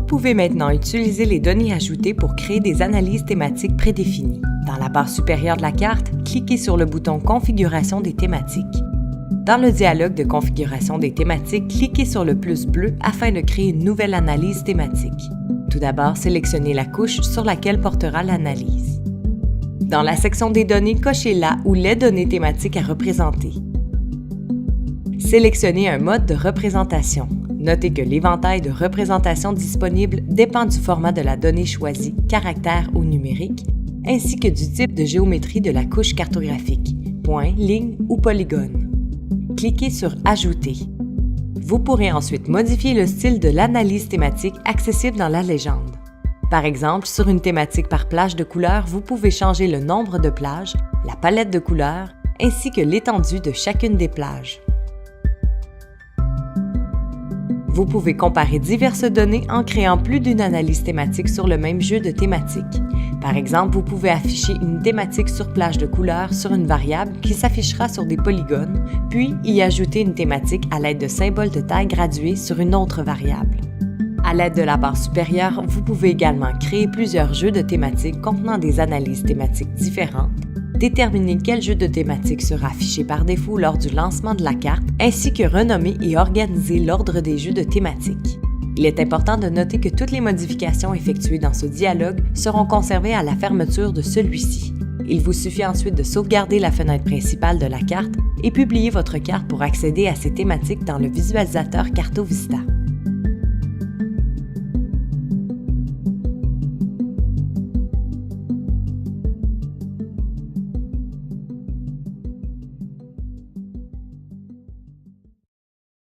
pouvez maintenant utiliser les données ajoutées pour créer des analyses thématiques prédéfinies. Dans la barre supérieure de la carte, cliquez sur le bouton « Configuration des thématiques ». Dans le dialogue de configuration des thématiques, cliquez sur le plus bleu afin de créer une nouvelle analyse thématique. Tout d'abord, sélectionnez la couche sur laquelle portera l'analyse. Dans la section des données, cochez la ou les données thématiques à représenter. Sélectionnez un mode de représentation. Notez que l'éventail de représentation disponible dépend du format de la donnée choisie, caractère ou numérique, ainsi que du type de géométrie de la couche cartographique, point, ligne ou polygone. Cliquez sur « Ajouter ». Vous pourrez ensuite modifier le style de l'analyse thématique accessible dans la légende. Par exemple, sur une thématique par plage de couleurs, vous pouvez changer le nombre de plages, la palette de couleurs, ainsi que l'étendue de chacune des plages. Vous pouvez comparer diverses données en créant plus d'une analyse thématique sur le même jeu de thématiques. Par exemple, vous pouvez afficher une thématique sur plage de couleurs sur une variable qui s'affichera sur des polygones, puis y ajouter une thématique à l'aide de symboles de taille gradués sur une autre variable. À l'aide de la barre supérieure, vous pouvez également créer plusieurs jeux de thématiques contenant des analyses thématiques différentes, déterminer quel jeu de thématique sera affiché par défaut lors du lancement de la carte, ainsi que renommer et organiser l'ordre des jeux de thématiques. Il est important de noter que toutes les modifications effectuées dans ce dialogue seront conservées à la fermeture de celui-ci. Il vous suffit ensuite de sauvegarder la fenêtre principale de la carte et publier votre carte pour accéder à ces thématiques dans le visualisateur CartoVista.